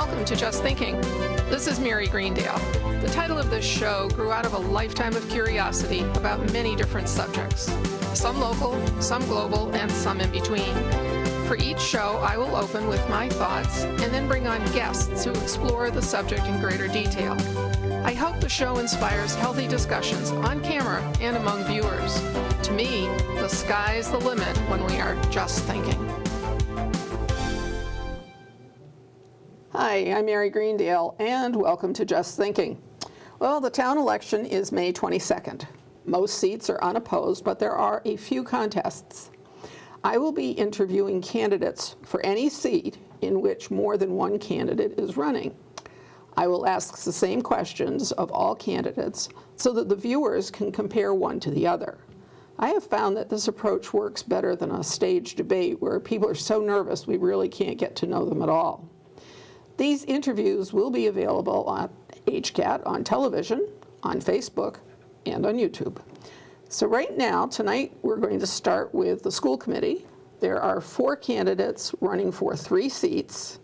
Welcome to Just Thinking. This is Mary Greendale. The title of this show grew out of a lifetime of curiosity about many different subjects. Some local, some global, and some in between. For each show, I will open with my thoughts and then bring on guests who explore the subject in greater detail. I hope the show inspires healthy discussions on camera and among viewers. To me, the sky's the limit when we are just thinking. Hi, I'm Mary Greendale, and welcome to Just Thinking. Well, the town election is May 22nd. Most seats are unopposed, but there are a few contests. I will be interviewing candidates for any seat in which more than one candidate is running. I will ask the same questions of all candidates so that the viewers can compare one to the other. I have found that this approach works better than a staged debate where people are so nervous we really can't get to know them at all. These interviews will be available on HCAT, on television, on Facebook, and on YouTube. So right now, tonight, we're going to start with the school committee. There are 4 candidates running for 3 seats,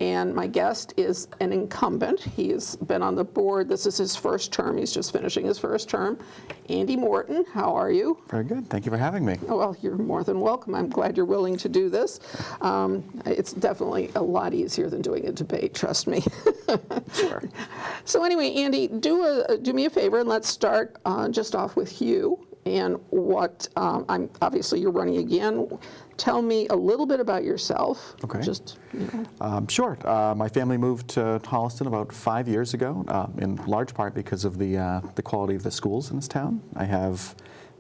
and my guest is an incumbent. He has been on the board. This is his first term. He's just finishing his first term. Andy Morton, how are you? Very good. Thank you for having me. Oh, well, you're more than welcome. I'm glad you're willing to do this. It's definitely a lot easier than doing a debate, trust me. Sure. So anyway, Andy, do me a favor and let's start just off with you and what, obviously you're running again. Tell me a little bit about yourself. Okay. Just, Sure. My family moved to Holliston about 5 years ago, in large part because of the quality of the schools in this town. I have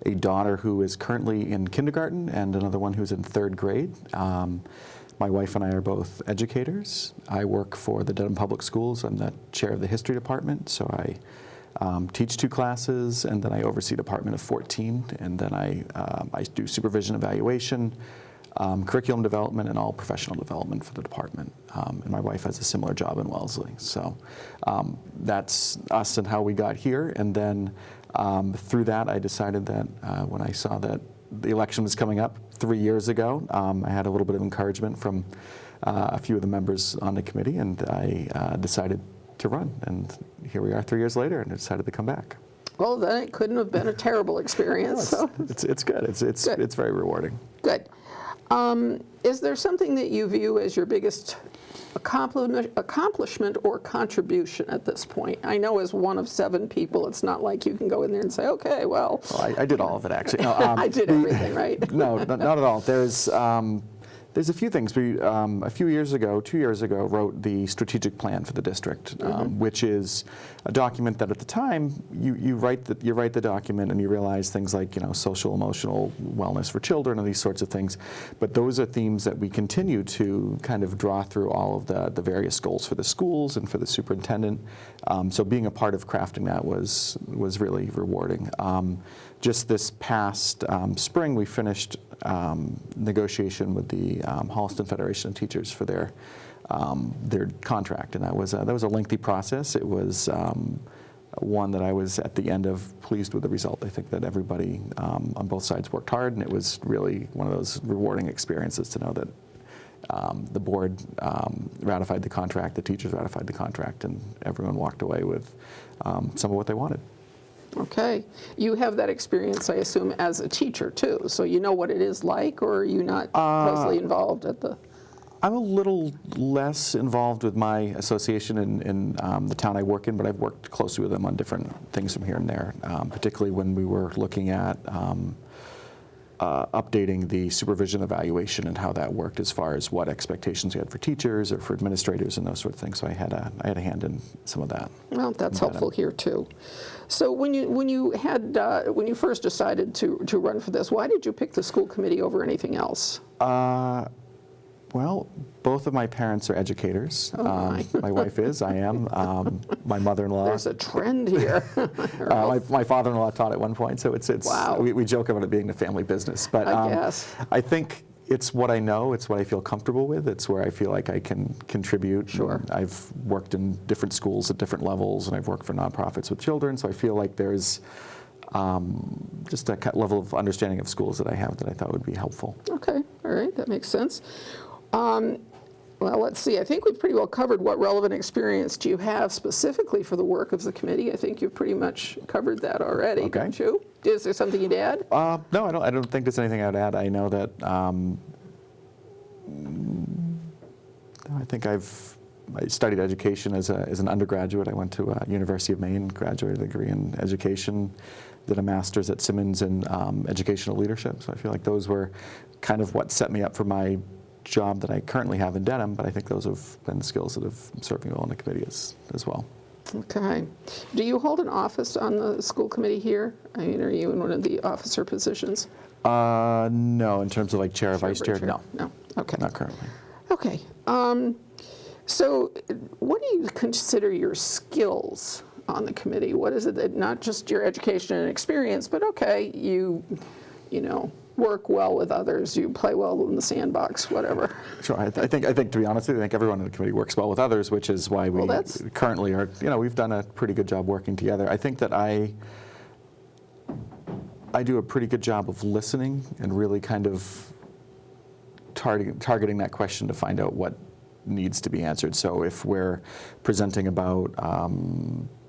a daughter who is currently in kindergarten and another one who's in 3rd grade. My wife and I are both educators. I work for the Dedham Public Schools. I'm the chair of the history department, so I teach 2 classes, and then I oversee a department of 14, and then I do supervision, evaluation, curriculum development, and all professional development for the department. And my wife has a similar job in Wellesley. So that's us and how we got here. And then through that, I decided that when I saw that the election was coming up 3 years ago, I had a little bit of encouragement from a few of the members on the committee, and I decided to run. And here we are 3 years later, and I decided to come back. well, then it couldn't have been a terrible experience. No, it's good. It's very rewarding. Good. Is there something that you view as your biggest accomplishment or contribution at this point? I know as one of 7 people, it's not like you can go in there and say, okay, well. I did all of it, actually. No, I did everything, right? No, not at all. There's a few things. We, a few years ago, 2 years ago, wrote the strategic plan for the district, which is a document that at the time you write the document and you realize things like social emotional wellness for children and these sorts of things. But those are themes that we continue to kind of draw through all of the various goals for the schools and for the superintendent. So being a part of crafting that was really rewarding. Just this past spring, we finished negotiation with the Holliston Federation of Teachers for their contract, and that was a lengthy process. It was one that I was at the end of pleased with the result. I think that everybody on both sides worked hard, and it was really one of those rewarding experiences to know that the board ratified the contract, the teachers ratified the contract, and everyone walked away with some of what they wanted. Okay. You have that experience, I assume, as a teacher, too. So you know what it is like, or are you not closely involved at the... I'm a little less involved with my association in the town I work in, but I've worked closely with them on different things from here and there, particularly when we were looking at updating the supervision evaluation and how that worked as far as what expectations we had for teachers or for administrators and those sort of things. So I had a hand in some of that. Well, that's helpful here too. So when you first decided to run for this, why did you pick the school committee over anything else? Well, both of my parents are educators. Oh my wife is, I am. My mother-in-law. There's a trend here. My father-in-law taught at one point, so it's wow. We joke about it being the family business. But I guess. I think it's what I know, it's what I feel comfortable with, it's where I feel like I can contribute. Sure. I've worked in different schools at different levels, and I've worked for nonprofits with children, so I feel like there's just a level of understanding of schools that I have that I thought would be helpful. Okay, all right, that makes sense. Well, let's see. I think we've pretty well covered what relevant experience do you have specifically for the work of the committee. I think you've pretty much covered that already, Okay. don't you? Is there something you'd add? No, I don't think there's anything I'd add. I know that I think I studied education as an undergraduate. I went to University of Maine, graduated a degree in education, did a master's at Simmons in educational leadership. So I feel like those were kind of what set me up for my job that I currently have in Dedham, but I think those have been skills that have served me well in the committee as well. Okay. Do you hold an office on the school committee here? I mean, are you in one of the officer positions? No, in terms of like chair or vice chair, no. No, okay. Not currently. Okay. So what do you consider your skills on the committee? What is it that, not just your education and experience, but okay, you know, work well with others, you play well in the sandbox, whatever. Sure. I think to be honest with you, I think everyone in the committee works well with others, which is why we currently are, we've done a pretty good job working together. I think that I do a pretty good job of listening and really kind of targeting that question to find out what needs to be answered. So if we're presenting about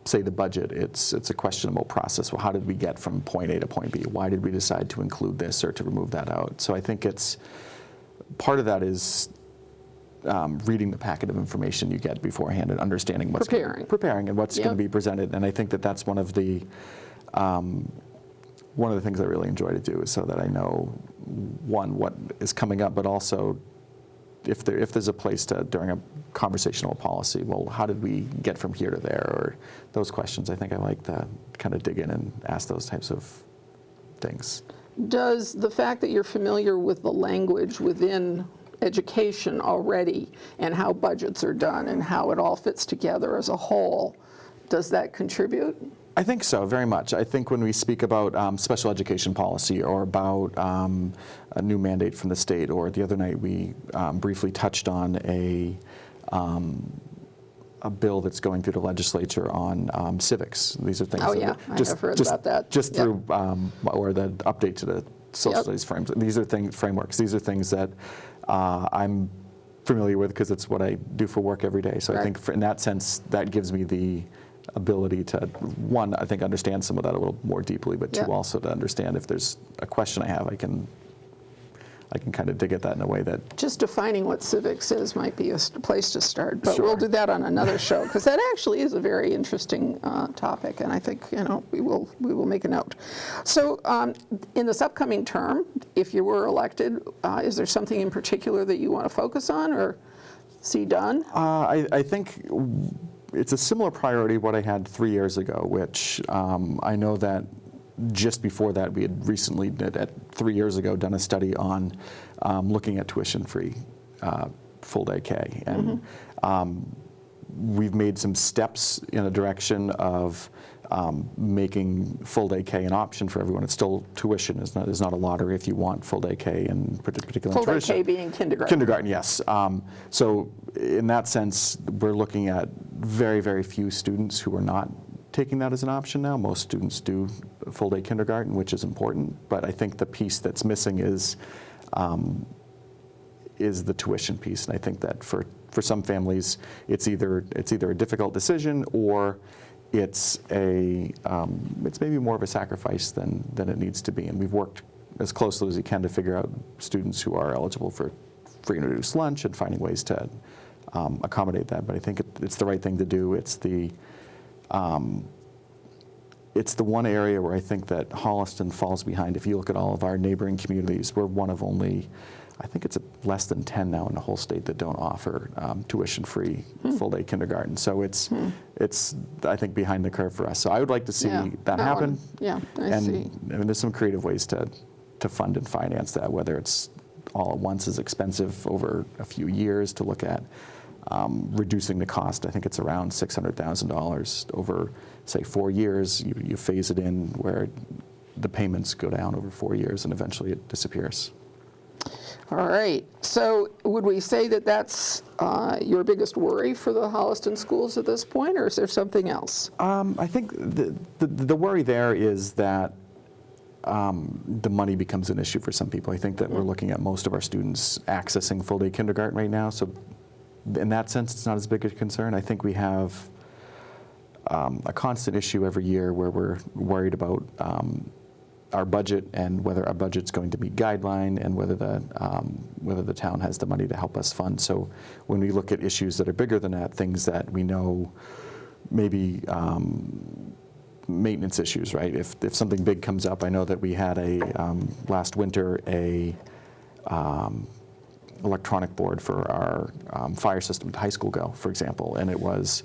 say the budget, it's a questionable process. Well, how did we get from point A to point B? Why did we decide to include this or to remove that out? So I think it's part of that is reading the packet of information you get beforehand and understanding what's preparing and what's going to be presented. And I think that that's one of the things I really enjoy to do, is so that I know, one, what is coming up, but also if there's a place to, during a conversational policy, well, how did we get from here to there, or those questions. I think I like to kind of dig in and ask those types of things. Does the fact that you're familiar with the language within education already and how budgets are done and how it all fits together as a whole, does that contribute? I think so, very much. I think when we speak about special education policy or about a new mandate from the state, or the other night we briefly touched on a bill that's going through the legislature on civics. These are things. Oh yeah, I have heard about that. Just through, or the update to the social studies frameworks. These are frameworks. These are things that I'm familiar with because it's what I do for work every day. So I think in that sense, that gives me the ability to, one, I think understand some of that a little more deeply, but two, also to understand if there's a question I have, I can kind of dig at that in a way that... Just defining what civics is might be a place to start, but we'll do that on another show, because that actually is a very interesting topic, and I think, we will make a note. So in this upcoming term, if you were elected, is there something in particular that you want to focus on or see done? I think it's a similar priority what I had 3 years ago, which I know that just before that we had recently, 3 years ago, done a study on looking at tuition-free full-day K. And we've made some steps in a direction of making full-day K an option for everyone. It's still tuition. It's not a lottery if you want full-day K in particular. Full-day K being kindergarten. Kindergarten, yes. So in that sense, we're looking at very, very few students who are not taking that as an option now. Most students do full-day kindergarten, which is important. But I think the piece that's missing is the tuition piece. And I think that for some families, it's either a difficult decision, or it's maybe more of a sacrifice than it needs to be. And we've worked as closely as we can to figure out students who are eligible for free and reduced lunch and finding ways to accommodate that. But I think it's the right thing to do. It's the one area where I think that Holliston falls behind. If you look at all of our neighboring communities, we're one of only, I think it's less than 10 now in the whole state that don't offer tuition-free full-day kindergarten. So it's I think behind the curve for us. So I would like to see that happen. I see. I mean, there's some creative ways to fund and finance that, whether it's all at once is expensive over a few years to look at. Reducing the cost, I think it's around $600,000 over, say, 4 years. You phase it in where the payments go down over 4 years and eventually it disappears. All right. So would we say that that's your biggest worry for the Holliston schools at this point, or is there something else? I think the worry there is that the money becomes an issue for some people. I think that we're looking at most of our students accessing full-day kindergarten right now, so in that sense, it's not as big a concern. I think we have a constant issue every year where we're worried about our budget and whether our budget's going to meet guideline and whether the town has the money to help us fund. So when we look at issues that are bigger than that, things that we know maybe maintenance issues, right? If something big comes up, I know that we had last winter a electronic board for our fire system at the high school go, for example, and it was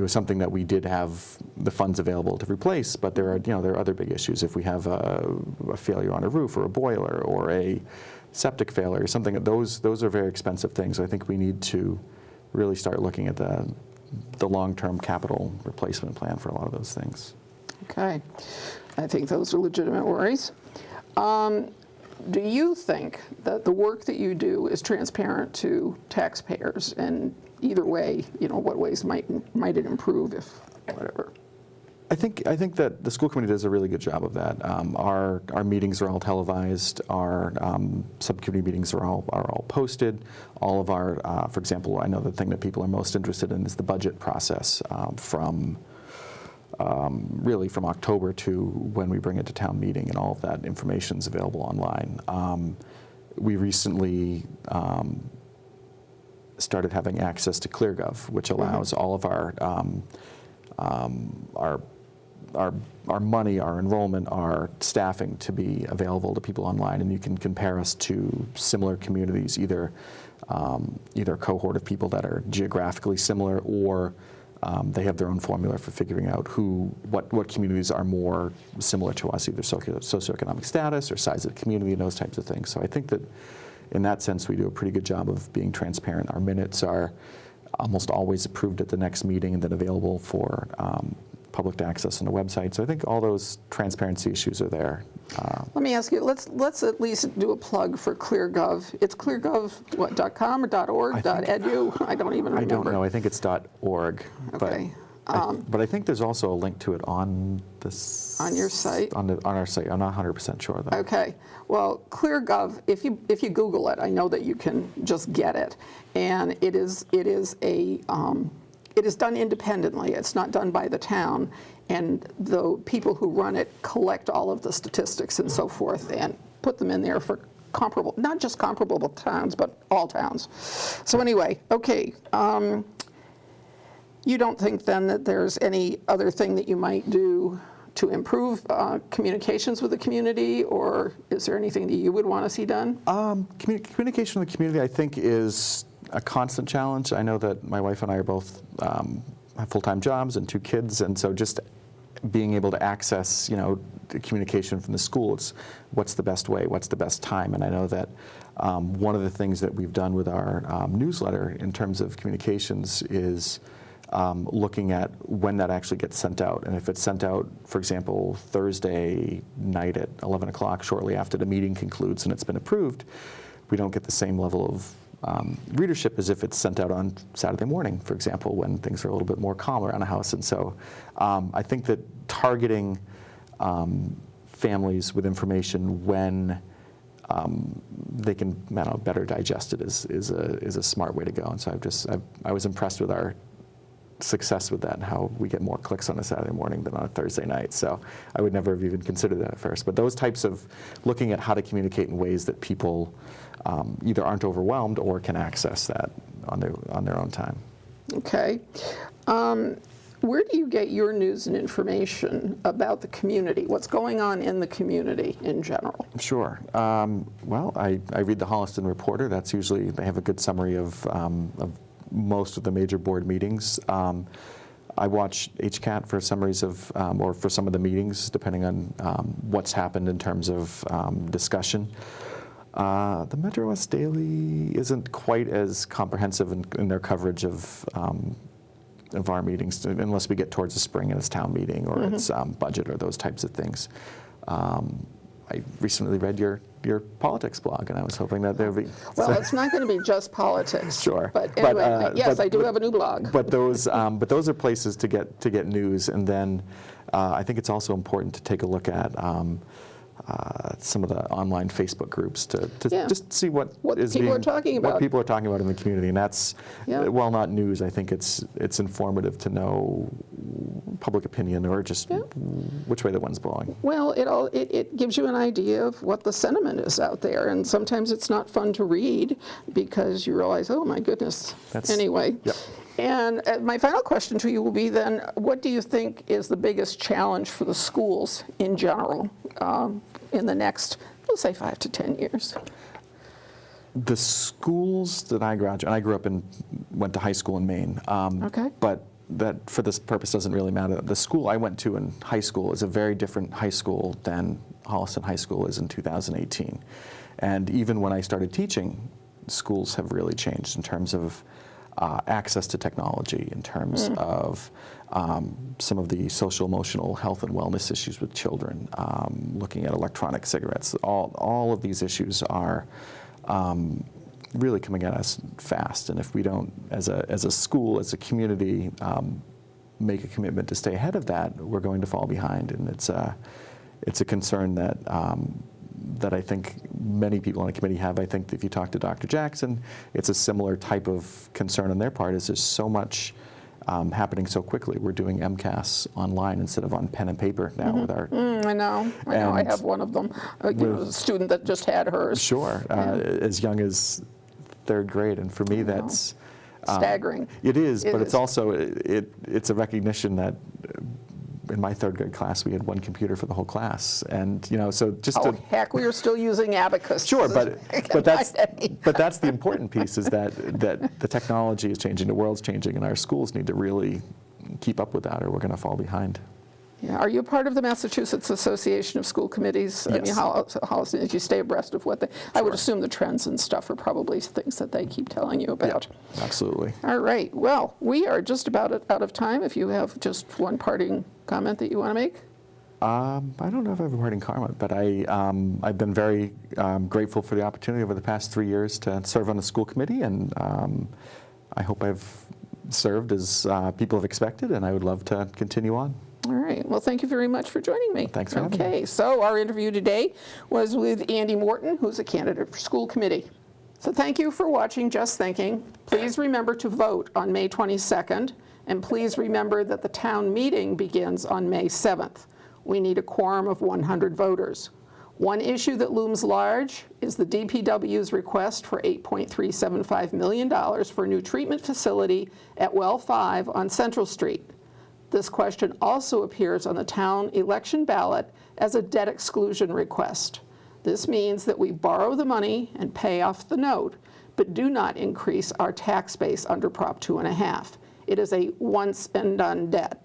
something that we did have the funds available to replace, but there are other big issues. If we have a failure on a roof or a boiler or a septic failure or something, those are very expensive things. I think we need to really start looking at the long-term capital replacement plan for a lot of those things. Okay. I think those are legitimate worries. Do you think that the work that you do is transparent to taxpayers? And either way, what ways might it improve if whatever? I think that the school committee does a really good job of that. Our meetings are all televised. Our subcommittee meetings are all posted. All of our, for example, I know the thing that people are most interested in is the budget process really from October to when we bring it to town meeting, and all of that information is available online. We recently started having access to ClearGov, which allows all of our money, our enrollment, our staffing to be available to people online, and you can compare us to similar communities, either a cohort of people that are geographically similar, or they have their own formula for figuring out what communities are more similar to us, either socioeconomic status or size of the community and those types of things. So I think that in that sense we do a pretty good job of being transparent. Our minutes are almost always approved at the next meeting and then available for public access on the website. So I think all those transparency issues are there. Let me ask you, let's at least do a plug for ClearGov. It's cleargov.com or .org, .edu? I don't even remember. I don't know. I think it's .org. Okay. But I think there's also a link to it on your site? On our site. I'm not 100% sure though. Okay. Well, ClearGov, if you Google it, I know that you can just get it, and it is done independently. It's not done by the town, and the people who run it collect all of the statistics and so forth and put them in there for comparable, not just comparable towns, but all towns. So anyway, okay. You don't think then that there's any other thing that you might do to improve communications with the community, or is there anything that you would want to see done? Communication with the community, I think, is a constant challenge. I know that my wife and I are both have full-time jobs and 2 kids, and so just being able to access, the communication from the school, it's what's the best way, what's the best time, and I know that one of the things that we've done with our newsletter in terms of communications is looking at when that actually gets sent out. And if it's sent out, for example, Thursday night at 11 o'clock, shortly after the meeting concludes and it's been approved, we don't get the same level of readership as if it's sent out on Saturday morning, for example, when things are a little bit more calm around the house. And so I think that targeting families with information when they can better digest it is a smart way to go. And so I was impressed with our success with that and how we get more clicks on a Saturday morning than on a Thursday night. So I would never have even considered that at first. But those types of looking at how to communicate in ways that people either aren't overwhelmed or can access that on their own time. Okay. Where do you get your news and information about the community? What's going on in the community in general? Sure. Well, I read the Holliston Reporter. That's usually, they have a good summary of most of the major board meetings. I watch HCAT for summaries of, or for some of the meetings, depending on what's happened in terms of discussion. The Metro West Daily isn't quite as comprehensive in their coverage of our meetings, unless we get towards the spring and it's town meeting or it's budget or those types of things. I recently read your politics blog, and I was hoping that there would be. Well, it's not going to be just politics. Sure. But anyway, yes, I do have a new blog. But those are places to get news, and then I think it's also important to take a look at some of the online Facebook groups to Yeah. just see what is people being, are talking what about. people are talking about in the community, and that's Yeah. while not news, I think it's informative to know public opinion or just which way the wind's blowing. Well, it gives you an idea of what the sentiment is out there, and sometimes it's not fun to read because you realize, oh my goodness. Anyway. Yep. And my final question to you will be then, what do you think is the biggest challenge for the schools in general in the next, let's say, 5 to 10 years? The schools that I graduated, and I grew up went to high school in Maine. Okay. But that, for this purpose, doesn't really matter. The school I went to in high school is a very different high school than Holliston High School is in 2018. And even when I started teaching, schools have really changed in terms of access to technology, in terms of some of the social, emotional health and wellness issues with children, looking at electronic cigarettes. All of these issues are really coming at us fast, and if we don't, as a school, as a community, make a commitment to stay ahead of that, we're going to fall behind, and it's a concern that that I think many people on the committee have. I think if you talk to Dr. Jackson, it's a similar type of concern on their part. Is there's so much happening so quickly. We're doing MCAS online instead of on pen and paper now with our. I know. I have one of them. A student that just had hers. Sure, as young as 3rd grade, and for me that's staggering. It is, but it's also it's a recognition that in my 3rd grade class we had one computer for the whole class, and so just Heck, we were still using abacus. Sure, but that's the important piece, is that the technology is changing, the world's changing, and our schools need to really keep up with that, or we're going to fall behind. Yeah. Are you part of the Massachusetts Association of School Committees? Yes. I mean, how did you stay abreast of what they? I would assume the trends and stuff are probably things that they keep telling you about. Yeah, absolutely. All right. Well, we are just about out of time. If you have just one parting comment that you want to make. I don't know if I have a parting comment, but I've been very grateful for the opportunity over the past 3 years to serve on the school committee, and I hope I've served as people have expected, and I would love to continue on. All right. Well, thank you very much for joining me. Thanks for having me. Okay. So our interview today was with Andy Morton, who's a candidate for school committee. So thank you for watching Just Thinking. Please remember to vote on May 22nd, and please remember that the town meeting begins on May 7th. We need a quorum of 100 voters. One issue that looms large is the DPW's request for $8.375 million for a new treatment facility at Well 5 on Central Street. This question also appears on the town election ballot as a debt exclusion request. This means that we borrow the money and pay off the note, but do not increase our tax base under Prop 2.5. It is a once and done debt.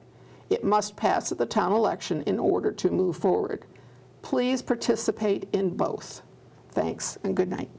It must pass at the town election in order to move forward. Please participate in both. Thanks and good night.